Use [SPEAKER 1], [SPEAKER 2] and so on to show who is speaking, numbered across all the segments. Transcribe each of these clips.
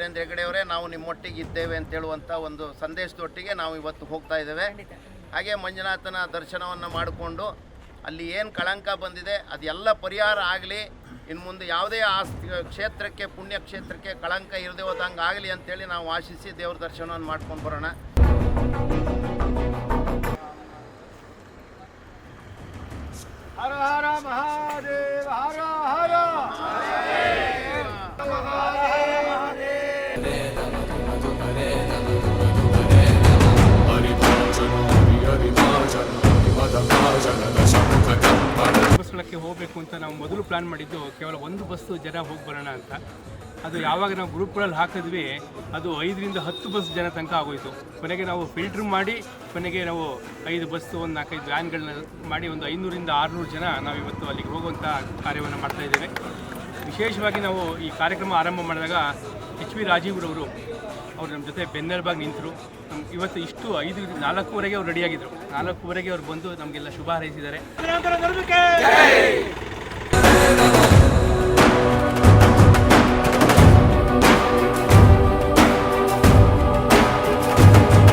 [SPEAKER 1] ವೀರೇಂದ್ರ ಹೆಗಡೆ ಅವರೇ, ನಾವು ನಿಮ್ಮೊಟ್ಟಿಗೆ ಇದ್ದೇವೆ ಅಂತ ಹೇಳುವಂಥ ಒಂದು ಸಂದೇಶದೊಟ್ಟಿಗೆ ನಾವು ಇವತ್ತು ಹೋಗ್ತಾ ಇದ್ದೇವೆ. ಹಾಗೆ ಮಂಜುನಾಥನ ದರ್ಶನವನ್ನು ಮಾಡಿಕೊಂಡು ಅಲ್ಲಿ ಏನು ಕಳಂಕ ಬಂದಿದೆ ಅದೆಲ್ಲ ಪರಿಹಾರ ಆಗಲಿ, ಇನ್ನು ಮುಂದೆ ಯಾವುದೇ ಆ ಕ್ಷೇತ್ರಕ್ಕೆ, ಪುಣ್ಯ ಕ್ಷೇತ್ರಕ್ಕೆ ಕಳಂಕ ಇರದೆ ಹೋದಂಗೆ ಆಗಲಿ ಅಂತೇಳಿ ನಾವು ಆಶಿಸಿ ದೇವ್ರ ದರ್ಶನವನ್ನು ಮಾಡ್ಕೊಂಡು ಬರೋಣ.
[SPEAKER 2] ಹರ ಹರ ಮಹಾದೇವ, ಹರ ಹರ
[SPEAKER 3] ಬಸ್ಗಳಕ್ಕೆ ಹೋಗಬೇಕು ಅಂತ ನಾವು ಮೊದಲು ಪ್ಲಾನ್ ಮಾಡಿದ್ದು ಕೇವಲ ಒಂದು ಬಸ್ಸು ಜನ ಹೋಗಿ ಬರೋಣ ಅಂತ. ಅದು ಯಾವಾಗ ನಾವು ಗ್ರೂಪ್ಗಳಲ್ಲಿ ಹಾಕಿದ್ವಿ ಅದು 5ರಿಂದ 10 ಬಸ್ ಜನ ತನಕ ಆಗೋಯಿತು. ಕೊನೆಗೆ ನಾವು ಫಿಲ್ಟ್ರ್ ಮಾಡಿ ಕೊನೆಗೆ ನಾವು 5 ಬಸ್ಸು, ಒಂದು 4-5 ವ್ಯಾನ್ಗಳನ್ನ ಮಾಡಿ ಒಂದು 500ರಿಂದ 600 ಜನ ನಾವು ಇವತ್ತು ಅಲ್ಲಿಗೆ ಹೋಗುವಂಥ ಕಾರ್ಯವನ್ನು ಮಾಡ್ತಾಯಿದ್ದೇವೆ. ವಿಶೇಷವಾಗಿ ನಾವು ಈ ಕಾರ್ಯಕ್ರಮ ಆರಂಭ ಮಾಡಿದಾಗ HV ರಾಜೀವ್ರವರು ಅವರು ನಮ್ಮ ಜೊತೆ ಬೆನ್ನೆಲುಬಾಗಿ ನಿಂತರು. ಇವತ್ತು ಇಷ್ಟು 4:15 ಅವ್ರು ರೆಡಿಯಾಗಿದ್ದರು. 4:15 ಅವ್ರು ಬಂದು ನಮಗೆಲ್ಲ ಶುಭ ಹಾರೈಸಿದ್ದಾರೆ.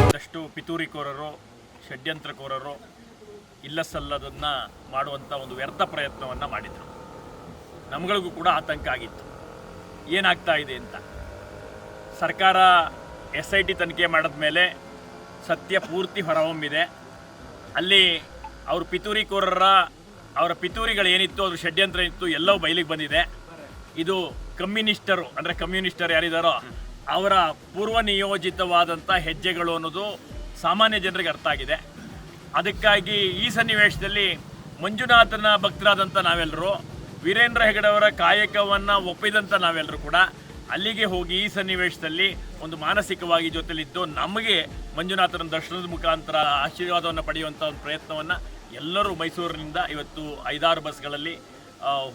[SPEAKER 4] ಒಂದಷ್ಟು ಪಿತೂರಿಕೋರರು, ಷಡ್ಯಂತ್ರಕೋರರು ಇಲ್ಲಸಲ್ಲದನ್ನು ಮಾಡುವಂಥ ಒಂದು ವ್ಯರ್ಥ ಪ್ರಯತ್ನವನ್ನು ಮಾಡಿದರು. ನಮ್ಗಳಿಗೂ ಕೂಡ ಆತಂಕ ಆಗಿತ್ತು, ಏನಾಗ್ತಾ ಇದೆ ಅಂತ. ಸರ್ಕಾರ SIT ತನಿಖೆ ಮಾಡಿದ ಮೇಲೆ ಸತ್ಯ ಪೂರ್ತಿ ಹೊರಹೊಮ್ಮಿದೆ. ಅಲ್ಲಿ ಅವ್ರ ಅವರ ಪಿತೂರಿಗಳು ಏನಿತ್ತು, ಅದ್ರ ಷಡ್ಯಂತ್ರ ಏನಿತ್ತು ಎಲ್ಲವೂ ಬಯಲಿಗೆ ಬಂದಿದೆ. ಇದು ಕಮ್ಯುನಿಸ್ಟರು ಯಾರಿದ್ದಾರೋ ಅವರ ಪೂರ್ವ ನಿಯೋಜಿತವಾದಂಥ ಹೆಜ್ಜೆಗಳು ಅನ್ನೋದು ಸಾಮಾನ್ಯ ಜನರಿಗೆ ಅರ್ಥ ಆಗಿದೆ. ಅದಕ್ಕಾಗಿ ಈ ಸನ್ನಿವೇಶದಲ್ಲಿ ಮಂಜುನಾಥನ ಭಕ್ತರಾದಂಥ ನಾವೆಲ್ಲರೂ, ವೀರೇಂದ್ರ ಹೆಗಡೆ ಅವರ ಕಾಯಕವನ್ನು ಒಪ್ಪಿದಂಥ ನಾವೆಲ್ಲರೂ ಕೂಡ ಅಲ್ಲಿಗೆ ಹೋಗಿ ಈ ಸನ್ನಿವೇಶದಲ್ಲಿ ಒಂದು ಮಾನಸಿಕವಾಗಿ ಜೊತೆಲಿದ್ದು ನಮಗೆ ಮಂಜುನಾಥನ ದರ್ಶನದ ಮುಖಾಂತರ ಆಶೀರ್ವಾದವನ್ನು ಪಡೆಯುವಂಥ ಒಂದು ಪ್ರಯತ್ನವನ್ನು ಎಲ್ಲರೂ ಮೈಸೂರಿನಿಂದ ಇವತ್ತು 5-6 ಬಸ್ಗಳಲ್ಲಿ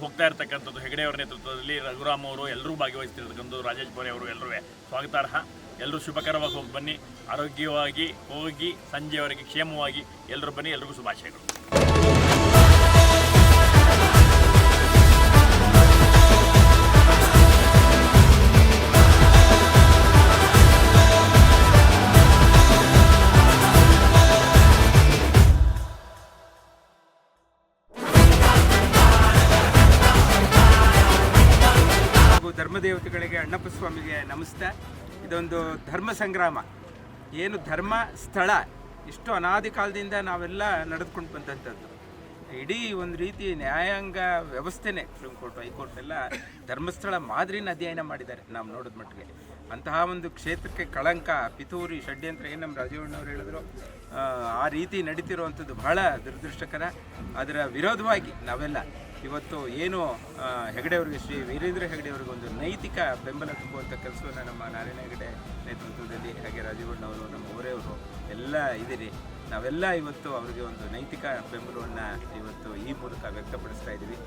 [SPEAKER 4] ಹೋಗ್ತಾ ಇರ್ತಕ್ಕಂಥದ್ದು. ಹೆಗಡೆಯವರ ನೇತೃತ್ವದಲ್ಲಿ ರಘುರಾಮ್ ಅವರು ಎಲ್ಲರೂ ಭಾಗವಹಿಸ್ತಿರ್ತಕ್ಕಂಥದ್ದು, ರಾಜೇಶ್ ಬೋರೆ ಅವರು ಎಲ್ಲರೂ ಸ್ವಾಗತಾರ್ಹ. ಎಲ್ಲರೂ ಶುಭಕರವಾಗಿ ಹೋಗಿ ಬನ್ನಿ, ಆರೋಗ್ಯವಾಗಿ ಹೋಗಿ ಸಂಜೆಯವರೆಗೆ ಕ್ಷೇಮವಾಗಿ ಎಲ್ಲರೂ ಬನ್ನಿ. ಎಲ್ರಿಗೂ ಶುಭಾಶಯಗಳು.
[SPEAKER 5] ಧರ್ಮದೇವತೆಗಳಿಗೆ, ಅಣ್ಣಪ್ಪ ಸ್ವಾಮಿಗೆ ನಮಸ್ತೆ. ಇದೊಂದು ಧರ್ಮ ಸಂಗ್ರಾಮ, ಏನು ಧರ್ಮ ಸ್ಥಳ ಇಷ್ಟು ಅನಾದಿ ಕಾಲದಿಂದ ನಾವೆಲ್ಲ ನಡೆದುಕೊಂಡು ಬಂದಂಥದ್ದು. ಇಡೀ ಒಂದು ರೀತಿ ನ್ಯಾಯಾಂಗ ವ್ಯವಸ್ಥೆನೇ ಸುಪ್ರೀಂ ಕೋರ್ಟ್, ಹೈಕೋರ್ಟ್ ಎಲ್ಲ ಧರ್ಮಸ್ಥಳ ಮಾದರಿನ ಅಧ್ಯಯನ ಮಾಡಿದ್ದಾರೆ ನಾವು ನೋಡಿದ ಮಟ್ಟಿಗೆ. ಅಂತಹ ಒಂದು ಕ್ಷೇತ್ರಕ್ಕೆ ಕಳಂಕ, ಪಿತೂರಿ, ಷಡ್ಯಂತ್ರ ಏನು ನಮ್ಮ ರಾಜೀವಣ್ಣವ್ರು ಹೇಳಿದ್ರು ಆ ರೀತಿ ನಡೀತಿರುವಂಥದ್ದು ಬಹಳ ದುರದೃಷ್ಟಕರ. ಅದರ ವಿರೋಧವಾಗಿ ನಾವೆಲ್ಲ ಇವತ್ತು ಏನು ಹೆಗಡೆಯವರಿಗೆ, ಶ್ರೀ ವೀರೇಂದ್ರ ಹೆಗಡೆಯವರಿಗೆ ಒಂದು ನೈತಿಕ ಬೆಂಬಲ ತುಂಬುವಂಥ ಕೆಲಸವನ್ನು ನಮ್ಮ ನಾರಾಯಣ ಹೆಗಡೆ ನೇತೃತ್ವದಲ್ಲಿ, ಹಾಗೆ ರಾಜೀವಣ್ಣವರು, ನಮ್ಮ ಊರೆಯವರು ಎಲ್ಲ ಇದ್ದೀರಿ. ನಾವೆಲ್ಲ ಇವತ್ತು ಅವರಿಗೆ ಒಂದು ನೈತಿಕ ಬೆಂಬಲವನ್ನು ಇವತ್ತು ಈ ಮೂಲಕ ವ್ಯಕ್ತಪಡಿಸ್ತಾ ಇದ್ದೀವಿ.